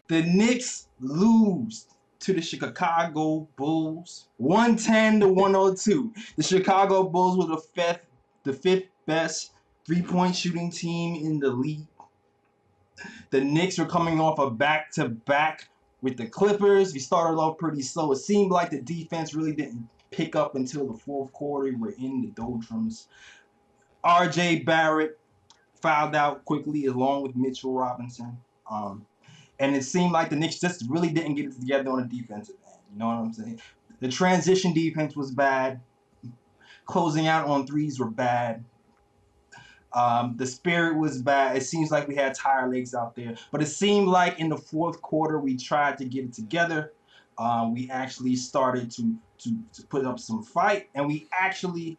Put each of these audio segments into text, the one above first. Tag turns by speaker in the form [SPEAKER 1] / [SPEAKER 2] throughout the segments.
[SPEAKER 1] The Knicks lose to the Chicago Bulls, 110-102. The Chicago Bulls were the fifth best three-point shooting team in the league. The Knicks were coming off a back-to-back with the Clippers. We started off pretty slow. It seemed like the defense really didn't pick up until the fourth quarter. We're in the doldrums. R.J. Barrett fouled out quickly along with Mitchell Robinson. And it seemed like the Knicks just really didn't get it together on the defensive end. You know what I'm saying? The transition defense was bad. Closing out on threes were bad. The spirit was bad. It seems like we had tired legs out there. But it seemed like in the fourth quarter, we tried to get it together. We actually started to put up some fight. And we actually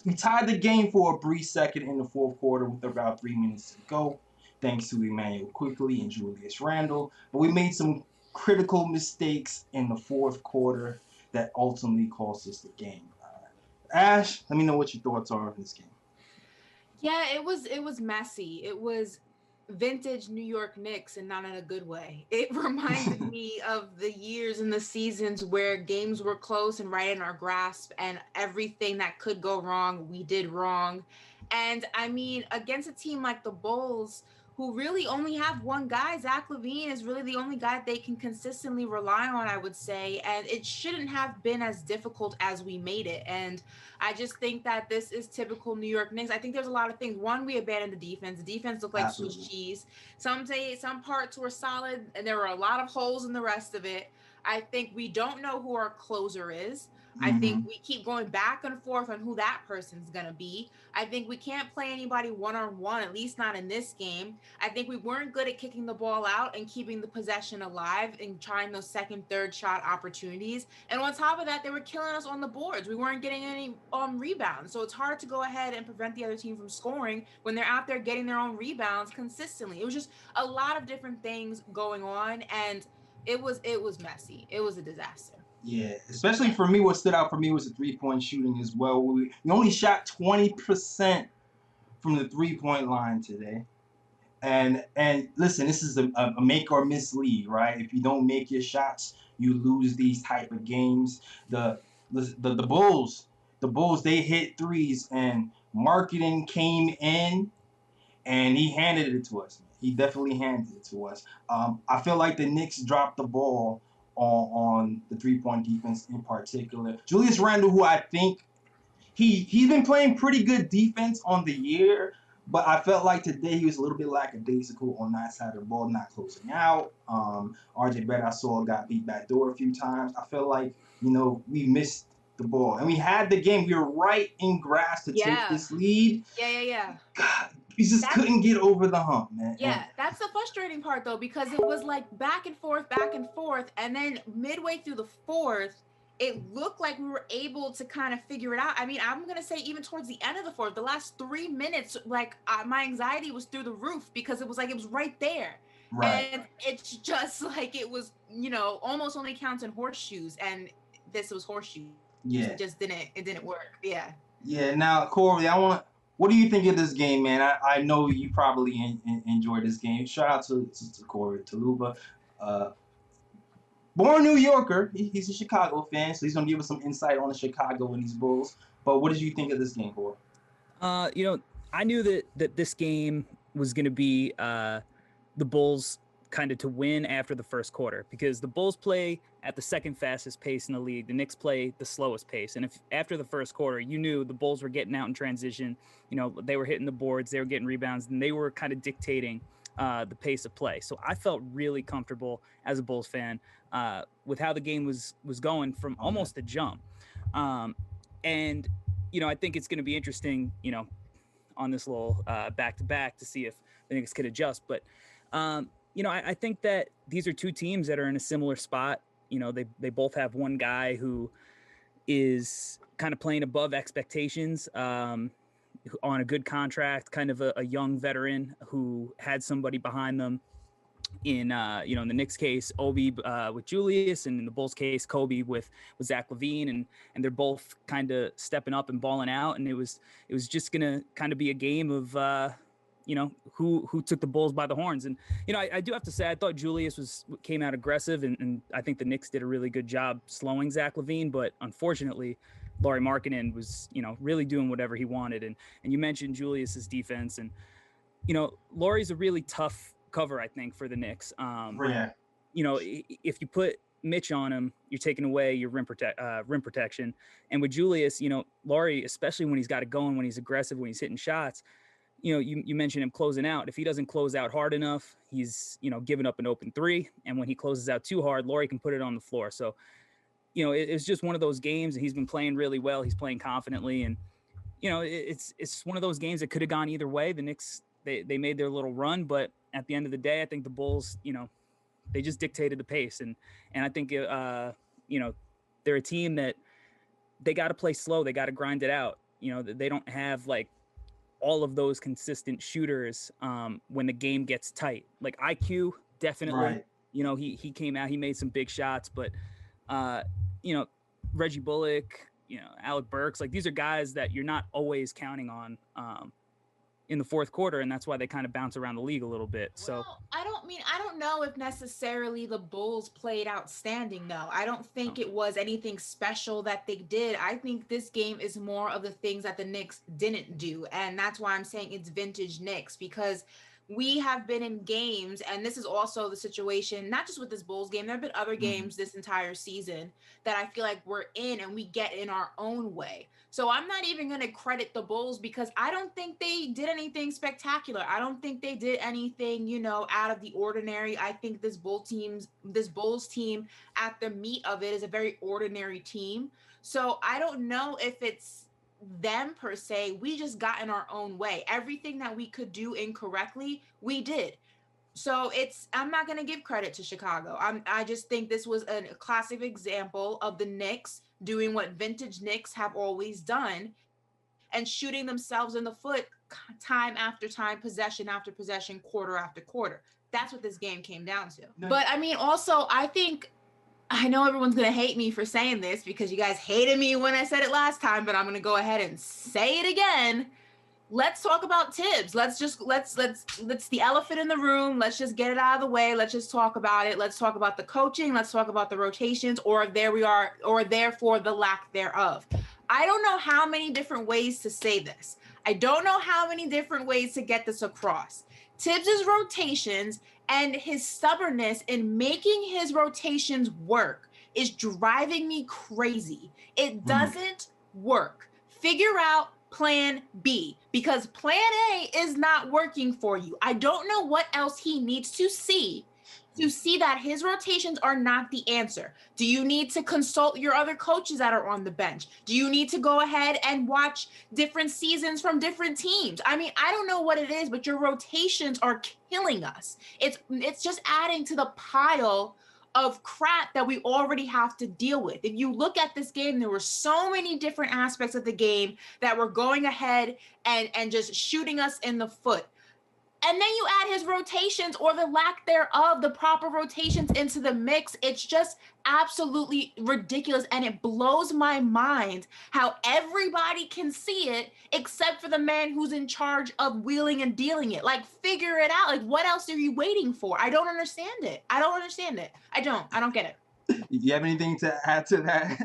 [SPEAKER 1] we tied the game for a brief second in the fourth quarter with about 3 minutes to go, thanks to Emmanuel Quickly and Julius Randle. But we made some critical mistakes in the fourth quarter that ultimately cost us the game. Ash, let me know what your thoughts are on this game.
[SPEAKER 2] Yeah, it was messy. It was vintage New York Knicks, and not in a good way. It reminded me of the years and the seasons where games were close and right in our grasp, and everything that could go wrong, we did wrong. And I mean, against a team like the Bulls, who really only have one guy, Zach LaVine is really the only guy they can consistently rely on, I would say. And it shouldn't have been as difficult as we made it. And I just think that this is typical New York Knicks. I think there's a lot of things. One, we abandoned the defense. The defense looked like Swiss cheese. Some parts were solid, and there were a lot of holes in the rest of it. I think we don't know who our closer is. I think we keep going back and forth on who that person's going to be. I think we can't play anybody one-on-one, at least not in this game. I think we weren't good at kicking the ball out and keeping the possession alive and trying those second, third shot opportunities. And on top of that, they were killing us on the boards. We weren't getting any rebounds. So it's hard to go ahead and prevent the other team from scoring when they're out there getting their own rebounds consistently. It was just a lot of different things going on, and it was messy. It was a disaster.
[SPEAKER 1] Yeah, especially for me, what stood out for me was the three-point shooting as well. We only shot 20% from the three-point line today. And listen, this is a make or miss league, right? If you don't make your shots, you lose these type of games. The Bulls, they hit threes, and Markkanen came in and he handed it to us. He definitely handed it to us. I feel like the Knicks dropped the ball on the three-point defense in particular. Julius Randle, who I think he's been playing pretty good defense on the year, but I felt like today he was a little bit lackadaisical on that side of the ball, not closing out. R.J. Barrett, I saw, got beat back door a few times. I felt like, we missed the ball. And we had the game. We were right in grasp to take this lead.
[SPEAKER 2] Yeah.
[SPEAKER 1] God, we just couldn't get over the hump, man.
[SPEAKER 2] Yeah, that's the frustrating part, though, because it was like back and forth, and then midway through the fourth, it looked like we were able to kind of figure it out. I mean, I'm going to say even towards the end of the fourth, the last 3 minutes, my anxiety was through the roof because it was like it was right there.
[SPEAKER 1] Right.
[SPEAKER 2] And it's just like it was, almost only counts in horseshoes, and this was horseshoes.
[SPEAKER 1] Yeah.
[SPEAKER 2] It didn't work. Yeah.
[SPEAKER 1] Yeah, now, Corey, what do you think of this game, man? I know you probably enjoyed this game. Shout out to Corey Taluba. Born New Yorker. He's a Chicago fan, so he's going to give us some insight on the Chicago and these Bulls. But what did you think of this game, Corey?
[SPEAKER 3] I knew that this game was going to be the Bulls kind of to win after the first quarter, because the Bulls play at the second fastest pace in the league. The Knicks play the slowest pace. And if after the first quarter, you knew the Bulls were getting out in transition, they were hitting the boards, they were getting rebounds, and they were kind of dictating the pace of play. So I felt really comfortable as a Bulls fan with how the game was going from almost the jump. And, I think it's going to be interesting, on this little back-to-back to see if the Knicks could adjust. But, I think that these are two teams that are in a similar spot. They both have one guy who is kind of playing above expectations on a good contract, kind of a young veteran who had somebody behind them. In in the Knicks case, Obi with Julius, and in the Bulls case, Kobe with Zach LaVine, and they're both kind of stepping up and balling out. And it was just gonna kind of be a game of who took the Bulls by the horns. And, I do have to say, I thought Julius came out aggressive, and I think the Knicks did a really good job slowing Zach LaVine. But unfortunately, Lauri Markkanen was, really doing whatever he wanted. And you mentioned Julius's defense, and, Lauri's a really tough cover, I think, for the Knicks.
[SPEAKER 1] Yeah.
[SPEAKER 3] If you put Mitch on him, you're taking away your rim protection. And with Julius, Lauri, especially when he's got it going, when he's aggressive, when he's hitting shots, you mentioned him closing out. If he doesn't close out hard enough, he's, giving up an open three. And when he closes out too hard, Lauri can put it on the floor. So, it's just one of those games, and he's been playing really well. He's playing confidently. And, it's one of those games that could have gone either way. The Knicks, they made their little run, but at the end of the day, I think the Bulls, they just dictated the pace. And I think, they're a team that they got to play slow. They got to grind it out. They don't have like all of those consistent shooters when the game gets tight. Like IQ, definitely,
[SPEAKER 1] Right.
[SPEAKER 3] He came out, he made some big shots, but, Reggie Bullock, Alec Burks, like these are guys that you're not always counting on in the fourth quarter, and that's why they kind of bounce around the league a little bit. So
[SPEAKER 2] I don't know if necessarily the Bulls played outstanding though. I don't think it was anything special that they did. I think this game is more of the things that the Knicks didn't do, and that's why I'm saying it's vintage Knicks, because we have been in games, and this is also the situation, not just with this Bulls game, there have been other games this entire season that I feel like we're in and we get in our own way. So I'm not even going to credit the Bulls, because I don't think they did anything spectacular. I don't think they did anything, out of the ordinary. I think this Bulls team at the meat of it is a very ordinary team. So I don't know if it's them per se. We just got in our own way. Everything that we could do incorrectly, we did. So I'm not going to give credit to Chicago. I just think this was a classic example of the Knicks doing what vintage Knicks have always done and shooting themselves in the foot time after time, possession after possession, quarter after quarter. That's what this game came down to. No. But also, I know everyone's going to hate me for saying this because you guys hated me when I said it last time, but I'm going to go ahead and say it again. Let's talk about Tibbs. Let's the elephant in the room. Let's just get it out of the way. Let's just talk about it. Let's talk about the coaching. Let's talk about the rotations, or therefore the lack thereof. I don't know how many different ways to say this. I don't know how many different ways to get this across. Tibbs's rotations and his stubbornness in making his rotations work is driving me crazy. It doesn't work. Figure out plan B, because plan A is not working for you. I don't know what else he needs to see that his rotations are not the answer. Do you need to consult your other coaches that are on the bench? Do you need to go ahead and watch different seasons from different teams? I don't know what it is, but your rotations are killing us. It's just adding to the pile of crap that we already have to deal with. If you look at this game, there were so many different aspects of the game that were going ahead and just shooting us in the foot. And then you add his rotations, or the lack thereof, the proper rotations into the mix. It's just absolutely ridiculous. And it blows my mind how everybody can see it except for the man who's in charge of wheeling and dealing it. Like, figure it out. Like, what else are you waiting for? I don't understand it. I don't get it.
[SPEAKER 1] You have anything to add to that?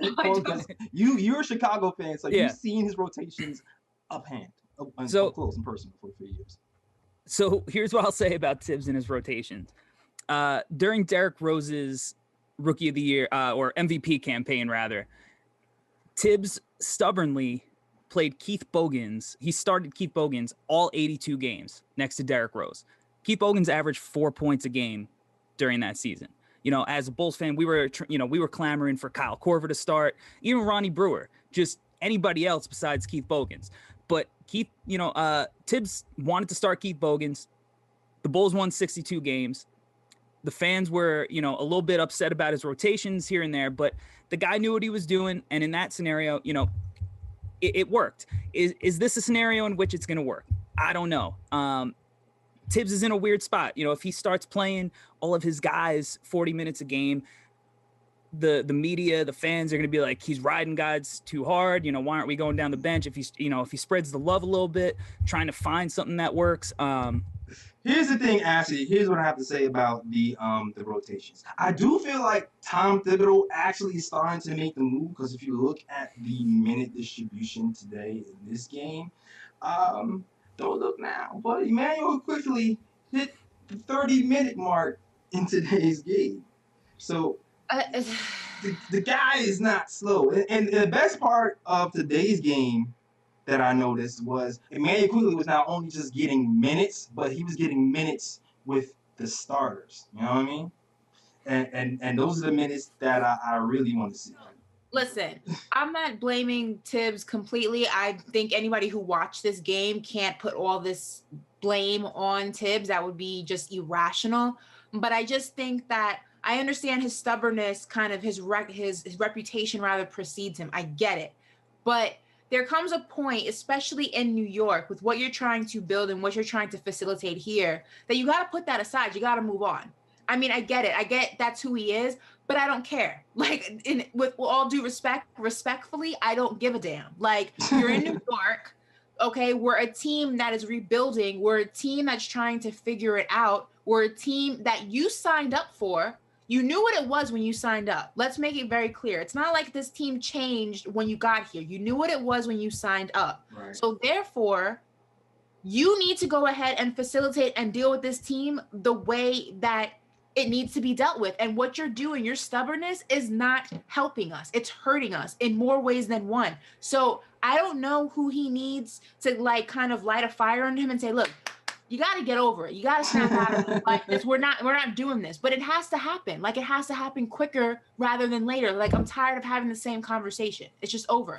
[SPEAKER 1] You're a Chicago fan, so you've seen his rotations up close in person for 3 years.
[SPEAKER 3] So here's what I'll say about Tibbs and his rotations. During Derrick Rose's Rookie of the Year, or MVP campaign, rather, Tibbs stubbornly played Keith Bogans. He started Keith Bogans all 82 games next to Derrick Rose. Keith Bogans averaged 4 points a game during that season. As a Bulls fan, we were clamoring for Kyle Korver to start, even Ronnie Brewer, just anybody else besides Keith Bogans. But Tibbs wanted to start Keith Bogans. The Bulls won 62 games. The fans were, a little bit upset about his rotations here and there, but the guy knew what he was doing. And in that scenario, it worked. Is this a scenario in which it's going to work? I don't know. Tibbs is in a weird spot. If he starts playing all of his guys 40 minutes a game, the media, the fans are going to be like, he's riding guys too hard. You know, why aren't we going down the bench? If he's, you know, if he spreads the love a little bit, trying to find something that works.
[SPEAKER 1] Here's the thing, Ashley. Here's what I have to say about the rotations. I do feel like Tom Thibodeau actually is starting to make the move, because if you look at the minute distribution today in this game, don't look now, but Emmanuel quickly hit the 30-minute mark in today's game. So the guy is not slow. And the best part of today's game that I noticed was Emmanuel Quigley was not only just getting minutes, but he was getting minutes with the starters. You know what I mean? And those are the minutes that I really want to see.
[SPEAKER 2] Listen, I'm not blaming Tibbs completely. I think anybody who watched this game can't put all this blame on Tibbs. That would be just irrational. But I just think that I understand his stubbornness, kind of his reputation rather precedes him. I get it. But there comes a point, especially in New York, with what you're trying to build and what you're trying to facilitate here, that you got to put that aside. You got to move on. I mean, I get it. I get that's who he is, but I don't care. Like, with all due respect, respectfully, I don't give a damn. Like, you're in New York, okay? We're a team that is rebuilding. We're a team that's trying to figure it out. We're a team that you signed up for. You knew what it was when you signed up. Let's make it very clear. It's not like this team changed when you got here. You knew what it was when you signed up.
[SPEAKER 1] Right.
[SPEAKER 2] So therefore, you need to go ahead and facilitate and deal with this team the way that it needs to be dealt with. And what you're doing, your stubbornness, is not helping us. It's hurting us in more ways than one. So I don't know who he needs to, like, kind of light a fire on him and say, look, you got to get over it. You got to snap out of it like this. We're not doing this, but it has to happen. Like, it has to happen quicker rather than later. Like, I'm tired of having the same conversation. It's just over.